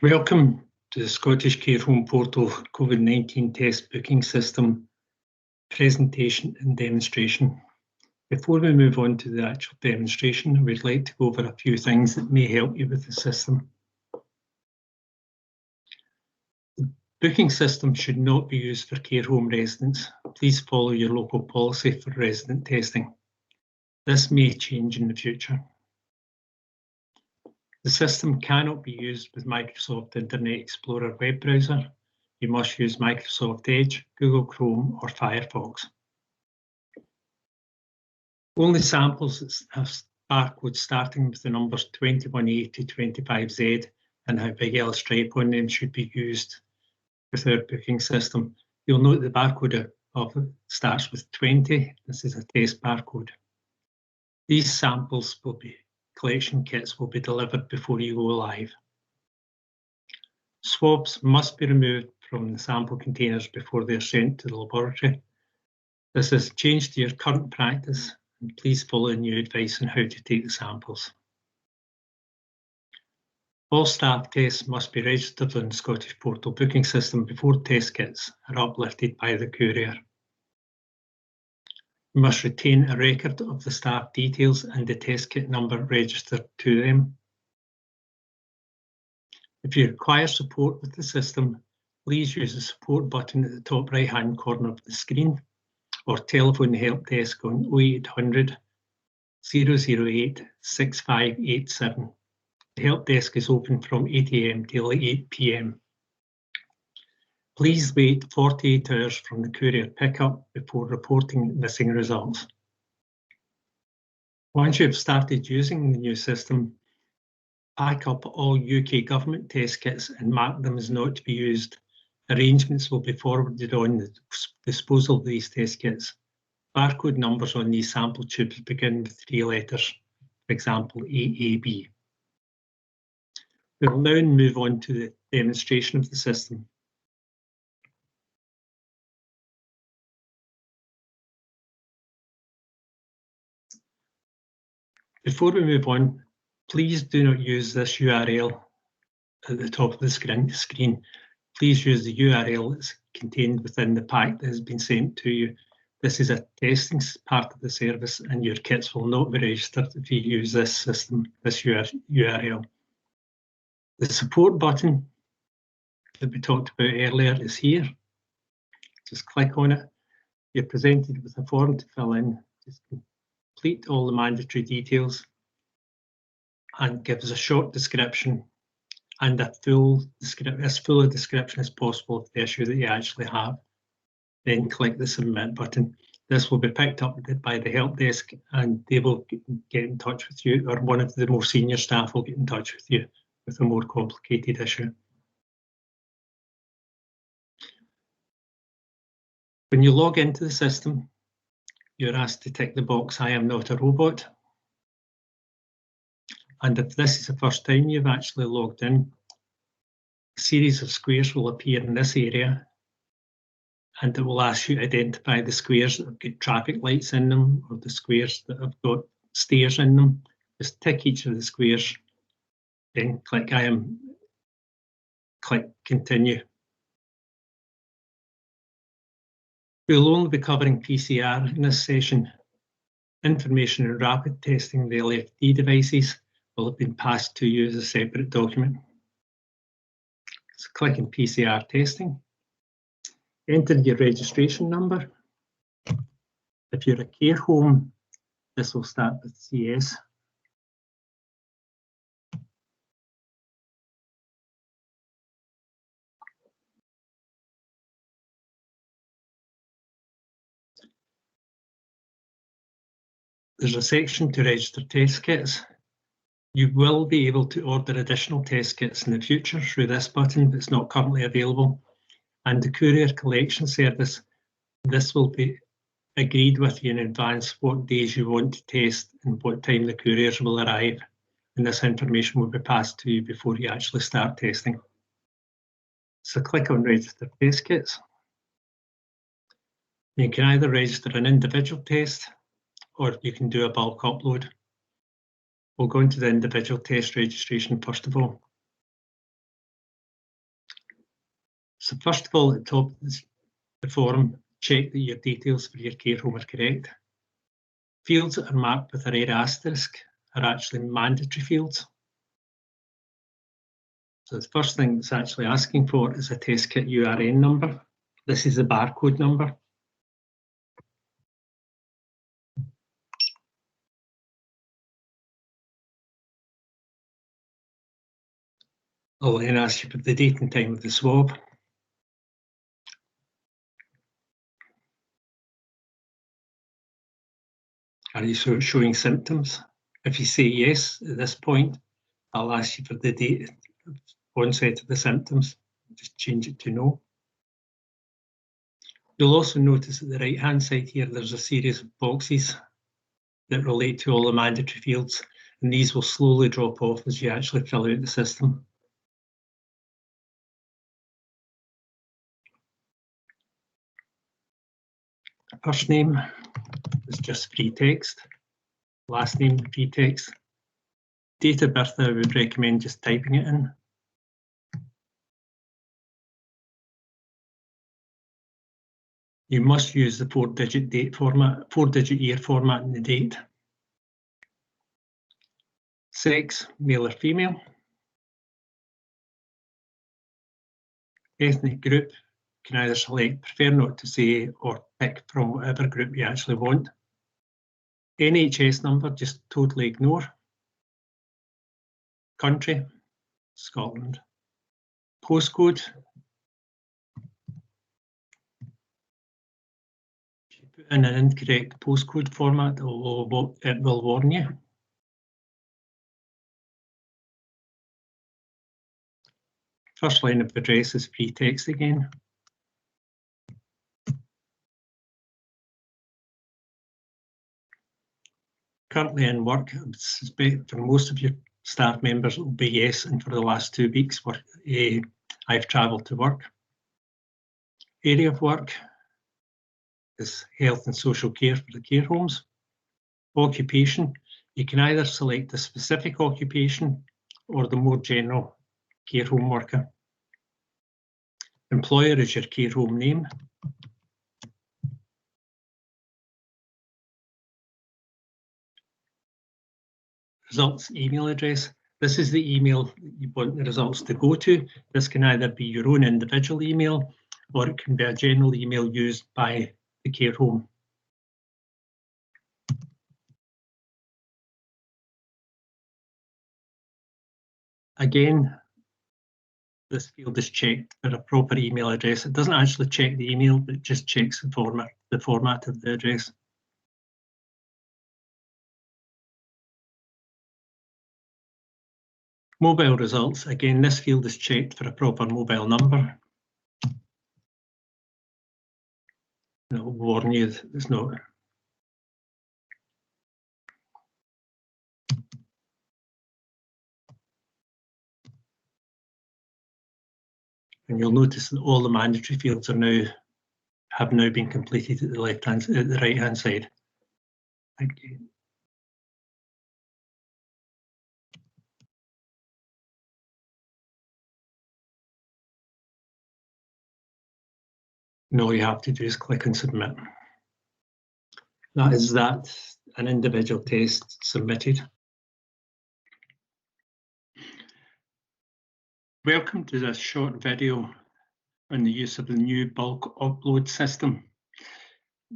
Welcome to the Scottish Care Home Portal COVID-19 Test Booking System presentation and demonstration. Before we move on to the actual demonstration, we'd like to go over a few things that may help you with the system. The booking system should not be used for care home residents. Please follow your local policy for resident testing. This may change in the future. The system cannot be used with Microsoft Internet Explorer web browser. You must use Microsoft Edge, Google Chrome, or Firefox. Only samples that have barcodes starting with the numbers 21A to 25Z and have a yellow stripe on them should be used with our booking system. You'll note the barcode of it starts with 20. This is a test barcode. These samples will be collection kits will be delivered before you go live. Swabs must be removed from the sample containers before they are sent to the laboratory. This has changed to your current practice, and please follow new advice on how to take the samples. All staff tests must be registered on the Scottish Portal booking system before test kits are uplifted by the courier. You must retain a record of the staff details and the test kit number registered to them. If you require support with the system, please use the support button at the top right-hand corner of the screen or telephone the help desk on 0800 008 6587. The help desk is open from 8 AM till 8 PM. Please wait 48 hours from the courier pickup before reporting missing results. Once you've started using the new system, pack up all UK government test kits and mark them as not to be used. Arrangements will be forwarded on the disposal of these test kits. Barcode numbers on these sample tubes begin with 3 letters, for example, AAB. We will now move on to the demonstration of the system. Before we move on, please do not use this URL at the top of the screen. Please use the URL that's contained within the pack that has been sent to you. This is a testing part of the service, and your kits will not be registered if you use this system, this URL. The support button that we talked about earlier is here. Just click on it. You're presented with a form to fill in. Just complete all the mandatory details and give us a short description and as full a description as possible of the issue that you actually have. Then click the submit button. This will be picked up by the help desk and they will get in touch with you, or one of the more senior staff will get in touch with you with a more complicated issue. When you log into the system, you're asked to tick the box, I am not a robot. And if this is the first time you've actually logged in, a series of squares will appear in this area, and it will ask you to identify the squares that have got traffic lights in them or the squares that have got stairs in them. Just tick each of the squares, then click continue. We'll only be covering PCR in this session. Information on rapid testing the LFD devices will have been passed to you as a separate document. So click on PCR testing. Enter your registration number. If you're a care home, this will start with CS. There's a section to register test kits. You will be able to order additional test kits in the future through this button, but it's not currently available. And the courier collection service, this will be agreed with you in advance what days you want to test and what time the couriers will arrive. And this information will be passed to you before you actually start testing. So click on register test kits. You can either register an individual test or you can do a bulk upload. We'll go into the individual test registration first of all. So first of all, at the top of the form, check that your details for your care home are correct. Fields that are marked with a red asterisk are actually mandatory fields. So the first thing it's actually asking for is a test kit URN number. This is the barcode number. I'll then ask you for the date and time of the swab. Are you showing symptoms? If you say yes at this point, I'll ask you for the date of onset of the symptoms. Just change it to no. You'll also notice at the right-hand side here, there's a series of boxes that relate to all the mandatory fields, and these will slowly drop off as you actually fill out the system. First name is just free text. Last name, free text. Date of birth, I would recommend just typing it in. You must use the 4-digit date format, 4-digit year format in the date. Sex, male or female. Ethnic group, you can either select prefer not to say or pick from whatever group you actually want. NHS number, just totally ignore. Country, Scotland. Postcode. If you put in an incorrect postcode format, it will warn you. First line of address is free text again. Currently in work, I suspect for most of your staff members it will be yes, and for the last 2 weeks I've travelled to work. Area of work is health and social care for the care homes. Occupation, you can either select a specific occupation or the more general care home worker. Employer is your care home name. Results email address. This is the email you want the results to go to. This can either be your own individual email or it can be a general email used by the care home. Again, this field is checked for a proper email address. It doesn't actually check the email, but it just checks the format of the address. Mobile results. Again, this field is checked for a proper mobile number. And it will warn you that it's not. And you'll notice that all the mandatory fields have now been completed at the right-hand side. Again. And all you have to do is click and submit. That is an individual test submitted. Welcome to this short video on the use of the new bulk upload system.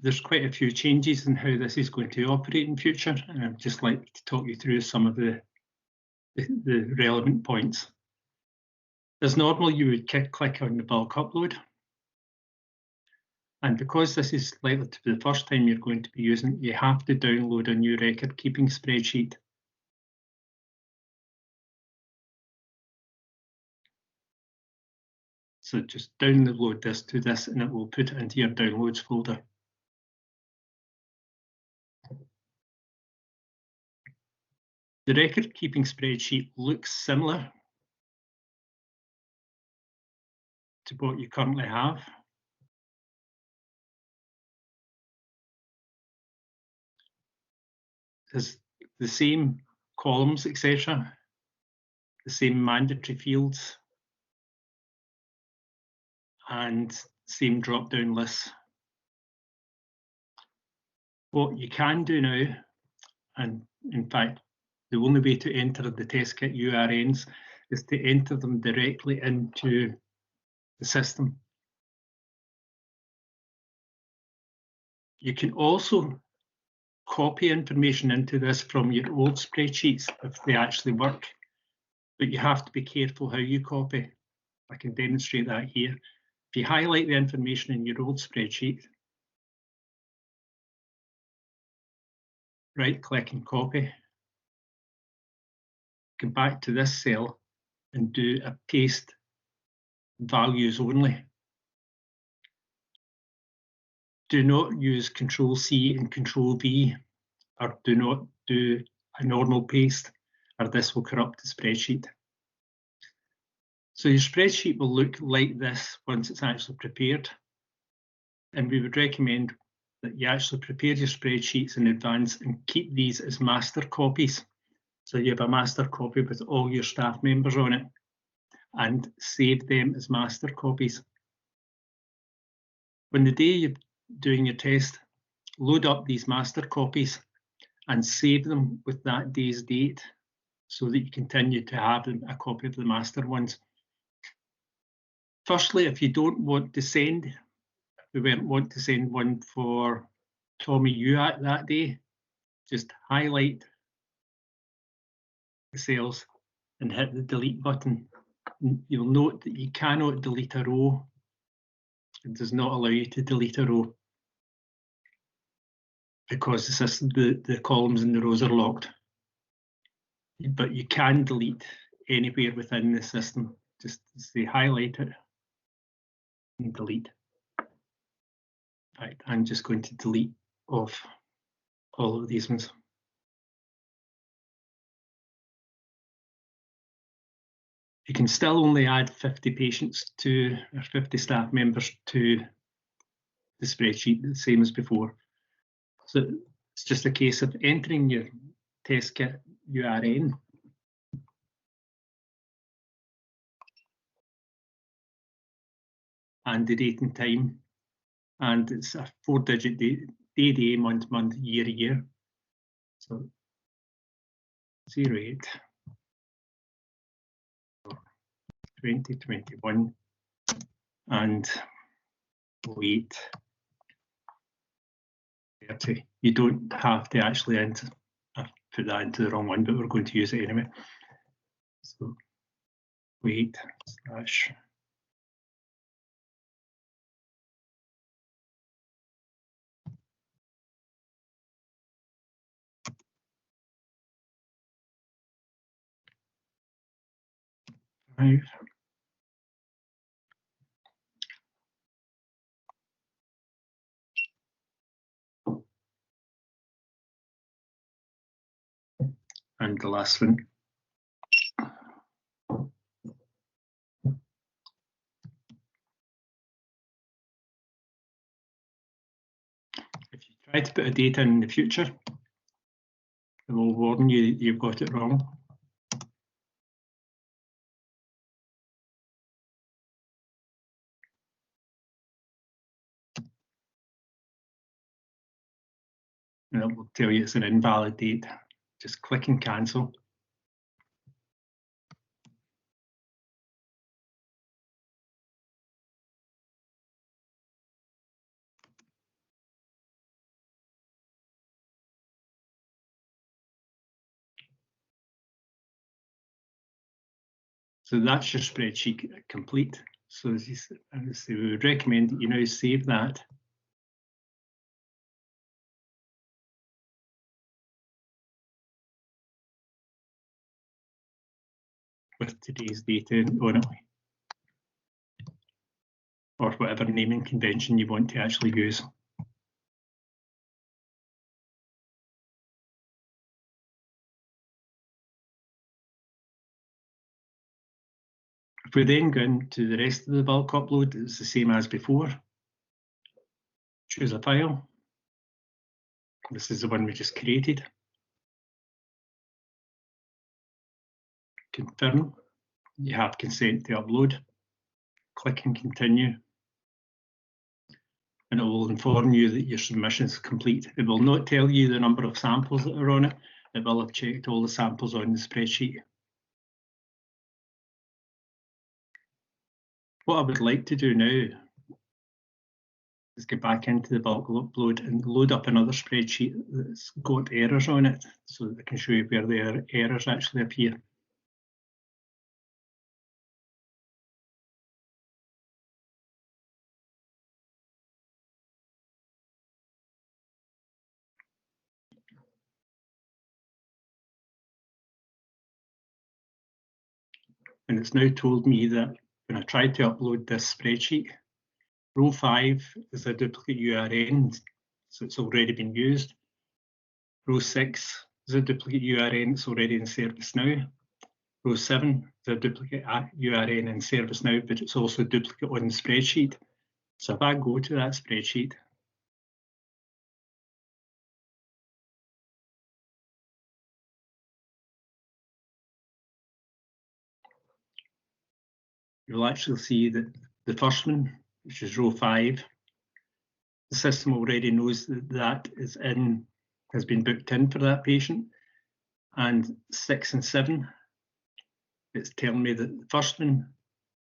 There's quite a few changes in how this is going to operate in future, and I'd just like to talk you through some of the relevant points. As normal, you would click on the bulk upload. And because this is likely to be the first time you're going to be using it, you have to download a new record keeping spreadsheet. So just download this to this and it will put it into your downloads folder. The record keeping spreadsheet looks similar to what you currently have. There's the same columns, etc., the same mandatory fields, and same drop-down lists. What you can do now, and in fact, the only way to enter the test kit URNs is to enter them directly into the system. You can also copy information into this from your old spreadsheets if they actually work, but you have to be careful how you copy. I can demonstrate that here. If you highlight the information in your old spreadsheet, right-click and copy, come back to this cell and do a paste values only. Do not use Control-C and Control-V, or do not do a normal paste, or this will corrupt the spreadsheet. So your spreadsheet will look like this once it's actually prepared. And we would recommend that you actually prepare your spreadsheets in advance and keep these as master copies. So you have a master copy with all your staff members on it and save them as master copies. When the day you're doing your test, load up these master copies and save them with that day's date so that you continue to have a copy of the master ones. Firstly, if you don't want to send, we won't want to send one for Tommy Uat that day, just highlight the cells and hit the delete button. You'll note that you cannot delete a row. It does not allow you to delete a row because the columns and the rows are locked. But you can delete anywhere within the system. Just say highlight it and delete. Right, I'm just going to delete off all of these ones. You can still only add 50 patients to, or 50 staff members to the spreadsheet, the same as before. So it's just a case of entering your test kit URN. And the date and time. And it's a 4-digit day, month, year. So 08 2021 and 08 30. You don't have to actually enter. I've put that into the wrong one, but we're going to use it anyway. So 08 / and the last one. If you try to put a date in the future, it will warn you that you've got it wrong. And it will tell you it's an invalid date. Just click and cancel. So that's your spreadsheet complete. So as we would recommend that you now save that. With today's data on it, or whatever naming convention you want to actually use. If we then go into the rest of the bulk upload, it's the same as before. Choose a file. This is the one we just created. Confirm. You have consent to upload. Click and continue. and it will inform you that your submission is complete. It will not tell you the number of samples that are on it. It will have checked all the samples on the spreadsheet. What I would like to do now is get back into the bulk upload and load up another spreadsheet that's got errors on it, so that I can show you where the errors actually appear. And it's now told me that when I tried to upload this spreadsheet, row 5 is a duplicate URN, so it's already been used. Row 6 is a duplicate URN, it's already in ServiceNow. Row 7 is a duplicate URN in ServiceNow, but it's also a duplicate on the spreadsheet. So if I go to that spreadsheet, you'll actually see that the first one, which is row 5, the system already knows that that is in, has been booked in for that patient. And 6 and 7, it's telling me that the first one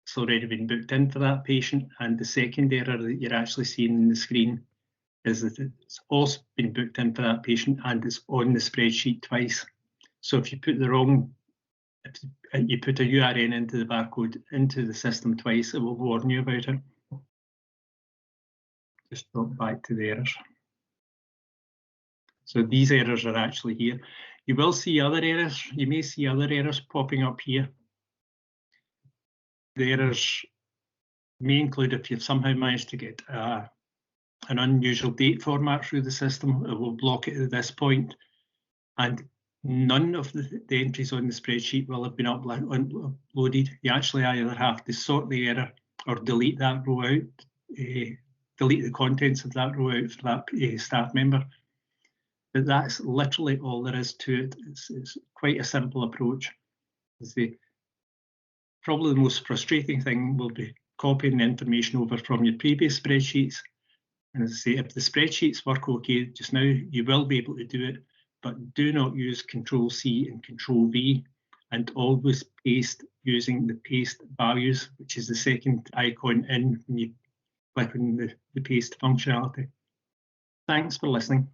has already been booked in for that patient, and the second error that you're actually seeing in the screen is that it's also been booked in for that patient and it's on the spreadsheet twice. So if you put the wrong, if you put a URN into the barcode into the system twice, it will warn you about it. Just go back to the errors. So these errors are actually here. You will see other errors. You may see other errors popping up here. The errors may include if you've somehow managed to get an unusual date format through the system, it will block it at this point. And none of the entries on the spreadsheet will have been uploaded. You actually either have to sort the error or delete that row out, delete the contents of that row out for that staff member. But that's literally all there is to it. It's quite a simple approach. Probably the most frustrating thing will be copying the information over from your previous spreadsheets. And as I say, if the spreadsheets work okay just now, you will be able to do it, but do not use Control-C and Control-V, and always paste using the paste values, which is the second icon in when you click on the paste functionality. Thanks for listening.